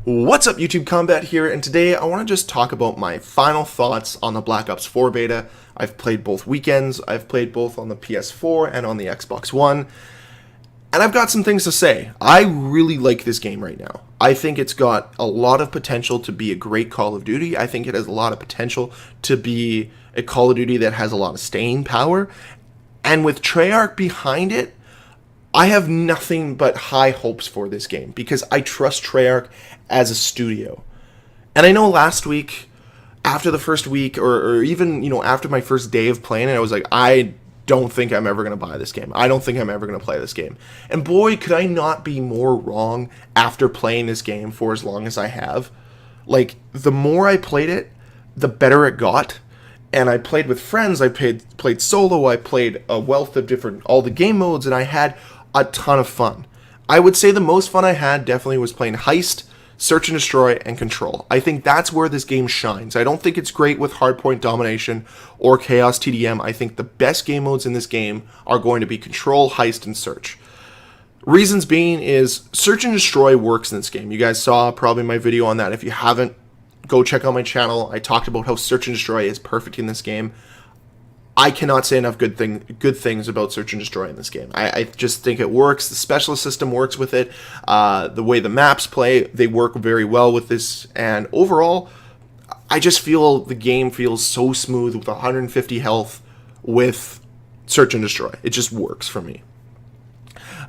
What's up, YouTube? Combat here, and today I want to just talk about my final thoughts on the Black Ops 4 beta. I've played both weekends, I've played both on the PS4 and on the Xbox One, and I've got some things to say. I really like this game right now. I think it's got a lot of potential to be a great Call of Duty. I think it has a lot of potential to be a Call of Duty that has a lot of staying power, and with Treyarch behind it, I have nothing but high hopes for this game because I trust Treyarch as a studio. And I know last week, after the first week, or even, after my first day of playing it, I was like, I don't think I'm ever going to buy this game. I don't think I'm ever going to play this game. And boy, could I not be more wrong after playing this game for as long as I have. Like, the more I played it, the better it got. And I played with friends, I played solo, I played a wealth of all the game modes, and I had a ton of fun. I would say the most fun I had definitely was playing Heist, Search and Destroy, and Control. I think that's where this game shines. I don't think it's great with Hardpoint Domination or Chaos TDM. I think the best game modes in this game are going to be Control, Heist, and Search. Reasons being is Search and Destroy works in this game. You guys saw probably my video on that. If you haven't, go check out my channel. I talked about how Search and Destroy is perfect in this game. I cannot say enough good things about Search and Destroy in this game. I just think it works. The specialist system works with it. The way the maps play, they work very well with this. And overall, I just feel the game feels so smooth with 150 health with Search and Destroy. It just works for me.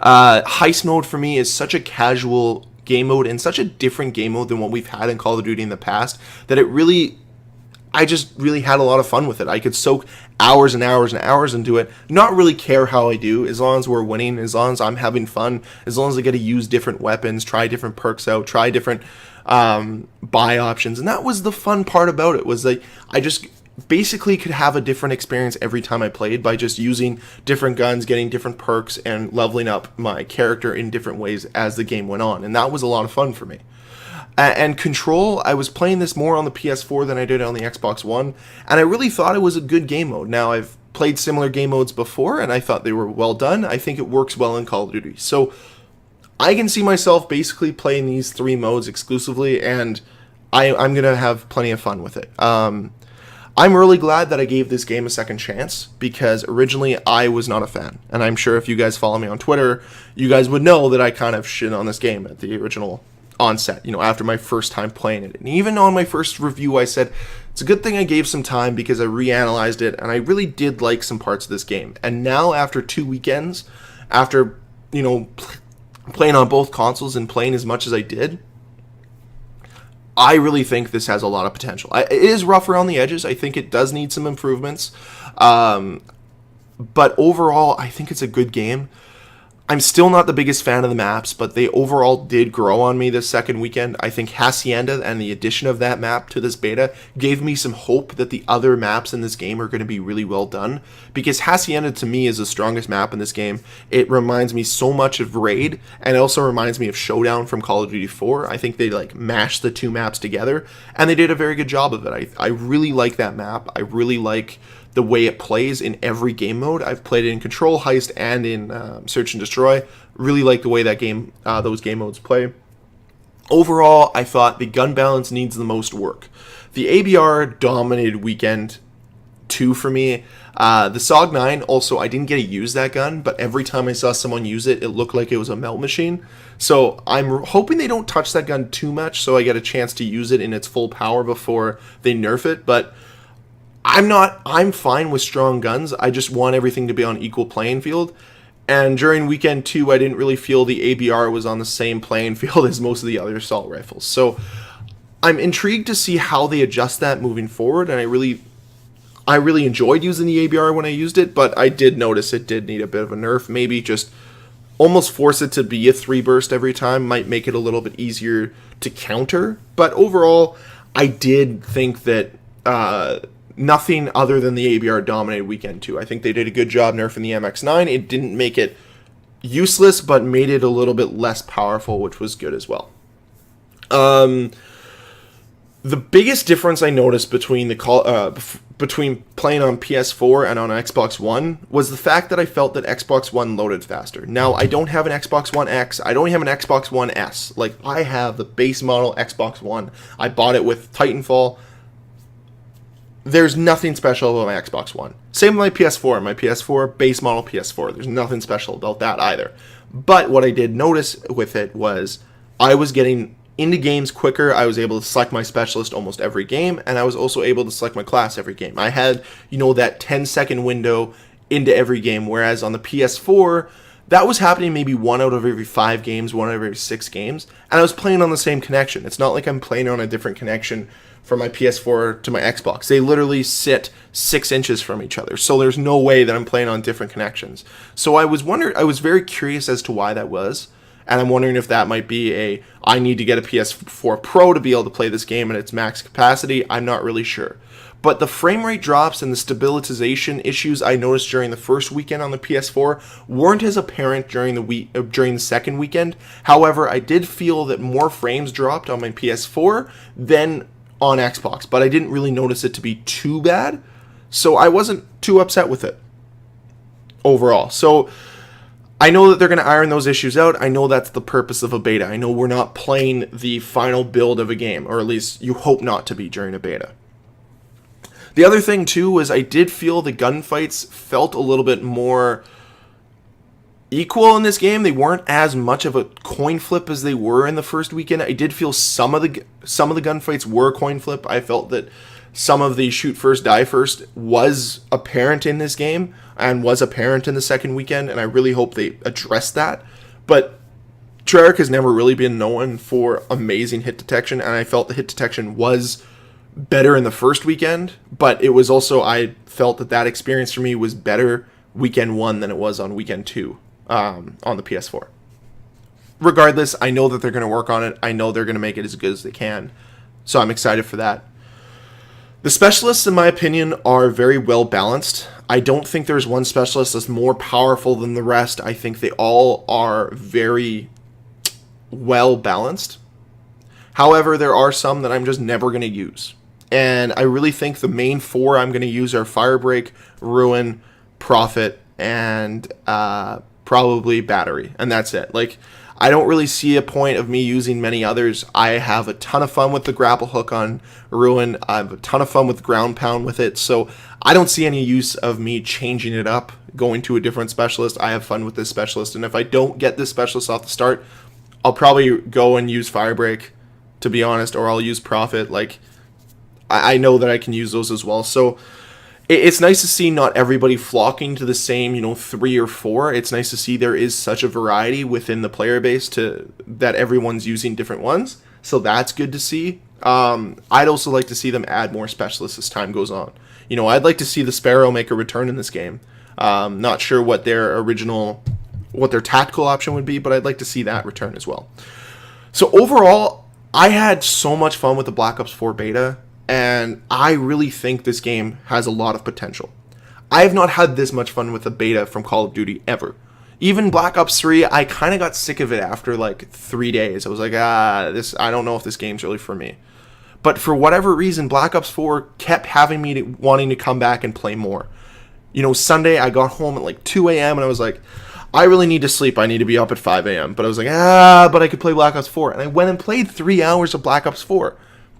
Heist mode for me is such a casual game mode and such a different game mode than what we've had in Call of Duty in the past that I just really had a lot of fun with it. I could soak hours and hours and hours into it, not really care how I do, as long as we're winning, as long as I'm having fun, as long as I get to use different weapons, try different perks out, try different buy options. And that was the fun part about it, was like I just basically could have a different experience every time I played by just using different guns, getting different perks, and leveling up my character in different ways as the game went on. And that was a lot of fun for me. And Control, I was playing this more on the PS4 than I did on the Xbox One, and I really thought it was a good game mode. Now, I've played similar game modes before, and I thought they were well done. I think it works well in Call of Duty. So, I can see myself basically playing these three modes exclusively, and I'm going to have plenty of fun with it. I'm really glad that I gave this game a second chance, because originally I was not a fan. And I'm sure if you guys follow me on Twitter, you guys would know that I kind of shit on this game at the original onset, after my first time playing it. And even on my first review, I said, it's a good thing I gave some time because I reanalyzed it, and I really did like some parts of this game. And now, after 2 weekends, after, playing on both consoles and playing as much as I did, I really think this has a lot of potential. It is rough around the edges. I think it does need some improvements. But overall, I think it's a good game. I'm still not the biggest fan of the maps, but they overall did grow on me this second weekend. I think Hacienda and the addition of that map to this beta gave me some hope that the other maps in this game are going to be really well done, because Hacienda to me is the strongest map in this game. It reminds me so much of Raid, and it also reminds me of Showdown from Call of Duty 4. I think they mashed the two maps together, and they did a very good job of it. I really like that map. I really like the way it plays in every game mode. I've played it in Control, Heist, and in Search and Destroy. Really like the way that those game modes play. Overall, I thought the gun balance needs the most work. The ABR dominated weekend 2 for me. The SOG 9, also, I didn't get to use that gun, but every time I saw someone use it, it looked like it was a melt machine. So I'm hoping they don't touch that gun too much so I get a chance to use it in its full power before they nerf it, but I'm fine with strong guns. I just want everything to be on equal playing field. And during weekend 2, I didn't really feel the ABR was on the same playing field as most of the other assault rifles. So I'm intrigued to see how they adjust that moving forward. And I really enjoyed using the ABR when I used it, but I did notice it did need a bit of a nerf. Maybe just almost force it to be a 3 burst every time might make it a little bit easier to counter. But overall, I did think that nothing other than the ABR dominated weekend 2. I think they did a good job nerfing the MX9. It didn't make it useless, but made it a little bit less powerful, which was good as well. The biggest difference I noticed between between playing on PS4 and on Xbox One was the fact that I felt that Xbox One loaded faster. Now, I don't have an Xbox One X. I don't have an Xbox One S. Like, I have the base model Xbox One. I bought it with Titanfall. There's nothing special about my Xbox One. Same with my PS4. My PS4, base model PS4. There's nothing special about that either. But what I did notice with it was I was getting into games quicker. I was able to select my specialist almost every game, and I was also able to select my class every game. I had, that 10-second window into every game, whereas on the PS4, that was happening maybe 1 out of every 5 games, 1 out of every 6 games, and I was playing on the same connection. It's not like I'm playing on a different connection from my PS4 to my Xbox. They literally sit 6 inches from each other, so there's no way that I'm playing on different connections. So I was very curious as to why that was. And I'm wondering if that might be I need to get a PS4 Pro to be able to play this game at its max capacity. I'm not really sure. But the frame rate drops and the stabilization issues I noticed during the first weekend on the PS4 weren't as apparent during the second weekend. However, I did feel that more frames dropped on my PS4 than on Xbox, but I didn't really notice it to be too bad. So I wasn't too upset with it overall. So I know that they're going to iron those issues out. I know that's the purpose of a beta. I know we're not playing the final build of a game, or at least you hope not to be during a beta. The other thing, too, was I did feel the gunfights felt a little bit more equal in this game. They weren't as much of a coin flip as they were in the first weekend. I did feel some of the gunfights were a coin flip. I felt that some of the shoot first, die first was apparent in this game and was apparent in the second weekend, and I really hope they address that. But Treyarch has never really been known for amazing hit detection, and I felt the hit detection was better in the first weekend, but it was also, I felt that experience for me was better weekend 1 than it was on weekend 2 on the PS4. Regardless, I know that they're going to work on it. I know they're going to make it as good as they can, so I'm excited for that. The specialists, in my opinion, are very well balanced. I don't think there's one specialist that's more powerful than the rest. I think they all are very well balanced. However, there are some that I'm just never going to use. And I really think the main 4 I'm going to use are Firebreak, Ruin, Prophet, and probably Battery. And that's it. I don't really see a point of me using many others. I have a ton of fun with the grapple hook on Ruin. I have a ton of fun with ground pound with it. So I don't see any use of me changing it up, going to a different specialist. I have fun with this specialist. And if I don't get this specialist off the start, I'll probably go and use Firebreak, to be honest, or I'll use Prophet. I know that I can use those as well. So it's nice to see not everybody flocking to the same, 3 or 4. It's nice to see there is such a variety within the player base that everyone's using different ones. So that's good to see. I'd also like to see them add more specialists as time goes on. I'd like to see the Sparrow make a return in this game. Not sure what their tactical option would be, but I'd like to see that return as well. So overall, I had so much fun with the Black Ops 4 beta. And I really think this game has a lot of potential. I have not had this much fun with a beta from Call of Duty ever. Even Black Ops 3, I kind of got sick of it after 3 days. I was like, I don't know if this game's really for me. But for whatever reason, Black Ops 4 kept having me wanting to come back and play more. Sunday I got home at 2 a.m. and I was like, I really need to sleep. I need to be up at 5 a.m. But I was like, but I could play Black Ops 4. And I went and played 3 hours of Black Ops 4.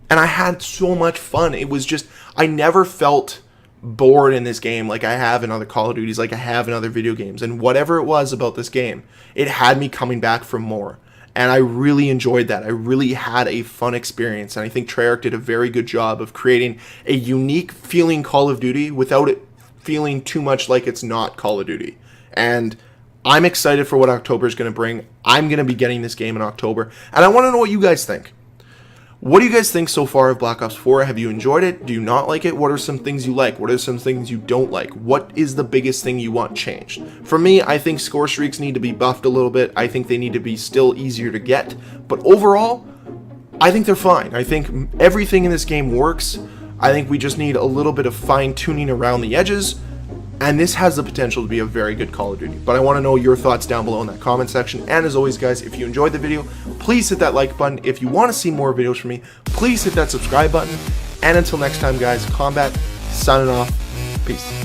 And I had so much fun. It was just, I never felt bored in this game like I have in other Call of Duties, like I have in other video games. And whatever it was about this game, it had me coming back for more. And I really enjoyed that. I really had a fun experience. And I think Treyarch did a very good job of creating a unique feeling Call of Duty without it feeling too much like it's not Call of Duty. And I'm excited for what October is going to bring. I'm going to be getting this game in October. And I want to know what you guys think. What do you guys think so far of Black Ops 4? Have you enjoyed it? Do you not like it? What are some things you like? What are some things you don't like? What is the biggest thing you want changed? For me, I think score streaks need to be buffed a little bit. I think they need to be still easier to get. But overall, I think they're fine. I think everything in this game works. I think we just need a little bit of fine-tuning around the edges. And this has the potential to be a very good Call of Duty. But I want to know your thoughts down below in that comment section. And as always, guys, if you enjoyed the video, please hit that like button. If you want to see more videos from me, please hit that subscribe button. And until next time, guys, Combat signing off. Peace.